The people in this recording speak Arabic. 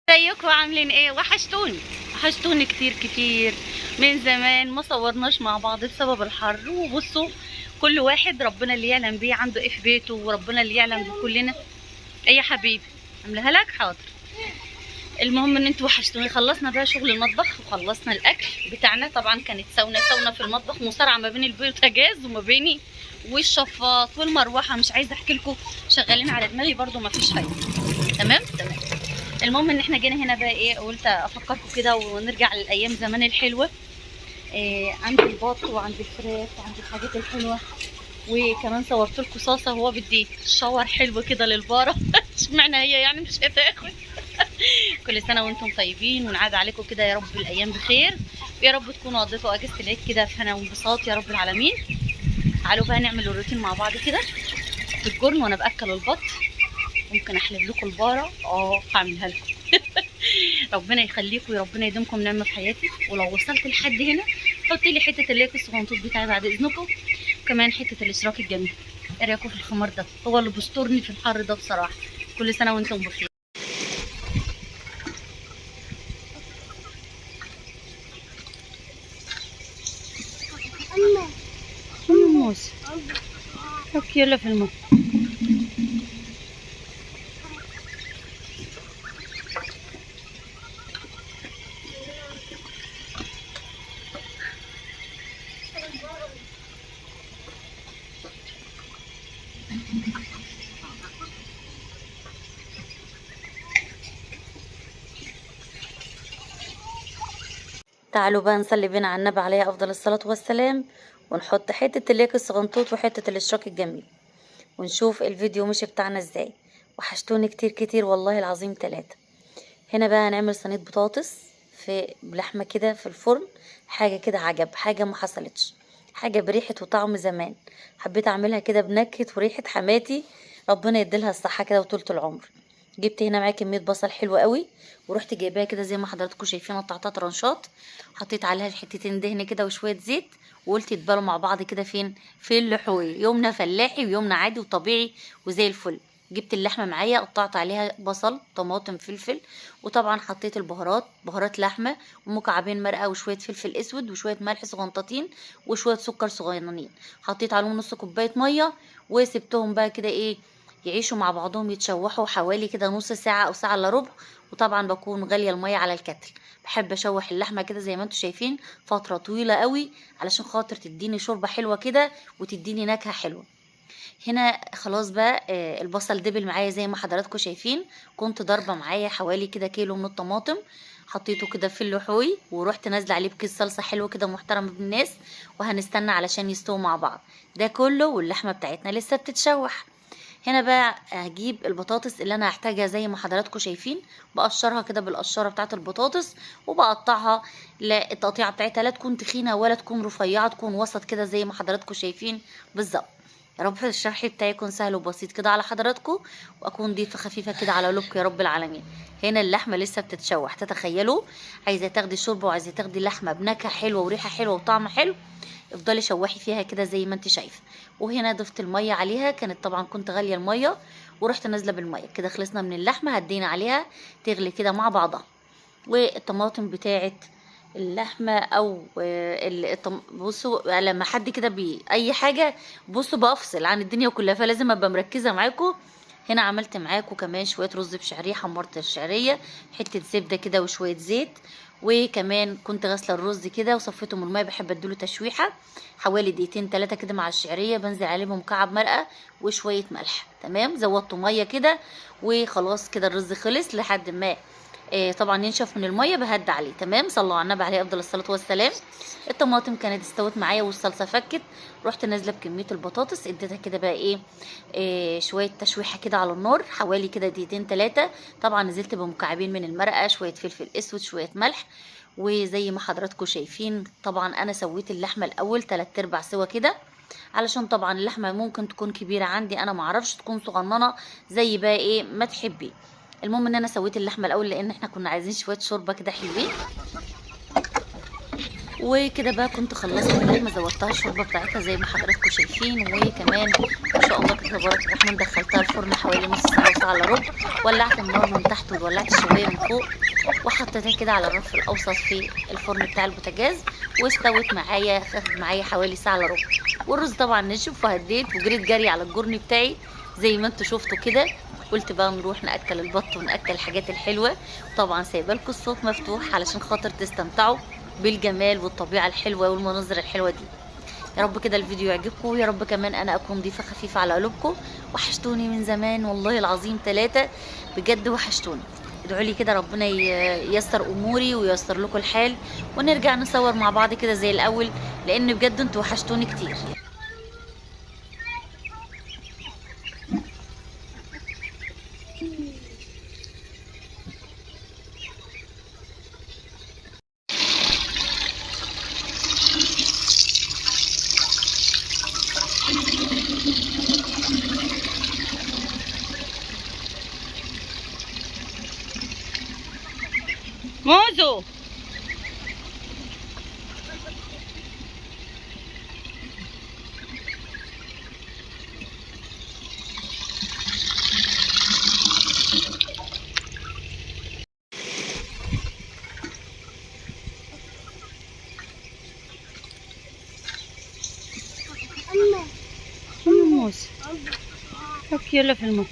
ازيكم عاملين ايه؟ وحشتوني كتير كتير. من زمان ما صورناش مع بعض بسبب الحر. وبصوا، كل واحد ربنا اللي يعلم بيه عنده ايه في بيته، وربنا اللي يعلم بكلنا. ايه يا حبيبي؟ عاملاها لك حاضر. المهم ان انتوا وحشتوني. خلصنا بقى شغل المطبخ وخلصنا الاكل بتاعنا. طبعا كانت ساونا في المطبخ، مصارعه ما بين البوتاجاز وما بيني والشفاط والمروحه. مش عايزه احكي لكم، شغالين على دماغي برده ما فيش فايده. تمام. المهم ان احنا جينا هنا بقى ايه، قلت افكركم كده ونرجع للايام زمان الحلوه. إيه، عندي البط وعندي الفراخ وعندي الحاجات الحلوه. وكمان صورت لكم صاصه هو بدي شاور حلو كده للباره. اشمعنى هي يعني مش هتاخد. كل سنه وانتم طيبين ونعاد عليكم كده يا رب الايام بخير. ويا رب تكونوا قضيتوا اجازه العيد كده في هنا وانبساط يا رب العالمين. تعالوا بقى نعمل الروتين مع بعض كده في الجرن وانا باكل البط. ممكن احلب لكم الباره، هعملها لكم. ربنا يخليكم يا ربنا يديمكم نعمه في حياتي. ولو وصلت لحد هنا حطي لي حته الليك الصغنطوط بتاعي بعد اذنكم، وكمان حته الاشراك الجميل. ايه رايكم في الخمار ده؟ هو اللي بيسترني في الحر ده بصراحه. كل سنه وانتم بخير. موز. اوكي، يلا في الماء. تعالوا بقى نصلي بينا على النبي عليه افضل الصلاه والسلام، ونحط حته الليك الصغنطوط وحته الاشراك الجميل، ونشوف الفيديو مشي بتاعنا ازاي. وحشتوني كتير كتير والله العظيم 3. هنا بقى هنعمل صينيه بطاطس في بلحمه كده في الفرن. حاجه كده عجب، حاجه ما حصلتش، حاجه بريحه وطعم زمان. حبيت اعملها كده بنكهه وريحه حماتي، ربنا يديلها الصحه كده وطولة العمر. جبت هنا معايا كميه بصل حلوه قوي، ورحت جايباها كده زي ما حضراتكم شايفين، قطعتها طرنشات. حطيت عليها حتتين دهن كده وشويه زيت، وقلت يتبالوا مع بعض كده فين؟ في اللحوم. يومنا فلاحي ويومنا عادي وطبيعي وزي الفل. جبت اللحمه معايا، قطعت عليها بصل طماطم فلفل، وطبعا حطيت البهارات، بهارات لحمه ومكعبين مرقه وشويه فلفل اسود وشويه ملح صغنطاطين وشويه سكر صغيرين. حطيت عليهم نص كوبايه ميه، وسبتهم بقى كده ايه، يعيشوا مع بعضهم، يتشوحوا حوالي كده نص ساعه او ساعه الا ربع. وطبعا بكون غاليه الميه على الكتل. بحب اشوح اللحمه كده زي ما انتم شايفين فتره طويله قوي، علشان خاطر تديني شوربه حلوه كده وتديني نكهه حلوه. هنا خلاص بقى البصل دبل معايا زي ما حضراتكم شايفين. كنت ضاربه معايا حوالي كده كيلو من الطماطم، حطيته كده في اللحوي، ورحت نازله عليه بكيس صلصه حلوه كده محترمه بالناس. وهنستنى علشان يستووا مع بعض ده كله، واللحمه بتاعتنا لسه بتتشوح. هنا بقى هجيب البطاطس اللي انا هحتاجها زي ما حضراتكم شايفين. بقشرها كده بالقشره بتاعه البطاطس، وبقطعها. لا التقطيعه بتاعتها لا تكون تخينه ولا تكون رفيعه، تكون وسط كده زي ما حضراتكم شايفين بالظبط. يا رب الشرح بتاعي يكون سهل وبسيط كده على حضراتكم، واكون ضيفه خفيفه كده على قلوبكم يا رب العالمين. هنا اللحمه لسه بتتشوح. تتخيلوا عايزه تاخدي شوربه وعايزه تاخدي لحمه بنكهه حلوه وريحه حلوه وطعم حلو، افضلي شوحي فيها كده زي ما انت شايفه. وهنا ضفت الميه عليها، كانت طبعا كنت غاليه الميه، ورحت نازله بالميه كده. خلصنا من اللحمه، هدينا عليها تغلي كده مع بعضها. والطماطم بتاعت اللحمه او بصوا لما حد كده اي حاجه، بصوا بفصل عن الدنيا كلها، فلازم ابقى مركزه معاكم. هنا عملت معاكم كمان شويه رز بشعريه، حمرت الشعريه، حته زبده كده وشويه زيت. وكمان كنت غاسله الرز كده وصفيته من الميه، بحب اديله تشويحه حوالي دقيقتين 3 كده مع الشعريه. بنزل عليه بمكعب مرقه وشويه ملح. تمام، زودته ميه كده. وخلاص كده الرز خلص لحد ما طبعا ينشف من الميه، بهد عليه. تمام، صلوا على النبي عليه افضل الصلاه والسلام. الطماطم كانت استوت معايا والصلصه فكت. رحت نازله بكميه البطاطس، اديتها كده بقى شويه تشويحه كده على النار حوالي كده دقيقتين 3. طبعا نزلت بمكعبين من المرقه، شويه فلفل اسود، شويه ملح. وزي ما حضراتكم شايفين طبعا انا سويت اللحمه الاول 3/4 سوا كده، علشان طبعا اللحمه ممكن تكون كبيره عندي انا معرفش، تكون صغننه زي بقى ما تحبي. المهم ان انا سويت اللحمه الاول لان احنا كنا عايزين شويه شوربه كده حلوين. وكده بقى كنت خلصت اللحمه، زودتها الشوربه بتاعتها زي ما حضراتكم شايفين، وكمان ما شاء الله كده تبارك الرحمن دخلتها الفرن حوالي نص ساعه وساعه الا ربع. ولعت النار من تحت وولعت الشوايه من فوق، وحطيتها كده على الرف الاوسط في الفرن بتاع البوتاجاز، واستوت معايا، خدت معايا حوالي ساعه الا ربع. والرز طبعا نشف، وهديت وجريت جري على الجرن بتاعي زي ما انتوا شفتوا كده. قلت بقى نروح ناكل البط وناكل الحاجات الحلوه. طبعا سايبه لكم الصوت مفتوح علشان خاطر تستمتعوا بالجمال والطبيعه الحلوه والمناظر الحلوه دي. يا رب كده الفيديو يعجبكم، ويا رب كمان انا اكون ضيفه خفيفه على قلوبكم. وحشتوني من زمان والله العظيم 3، بجد وحشتوني. ادعوا لي كده ربنا ييسر اموري وييسر لكم الحال، ونرجع نصور مع بعض كده زي الاول، لان بجد انتوا وحشتوني كتير. موزو موز، يلا في الماء.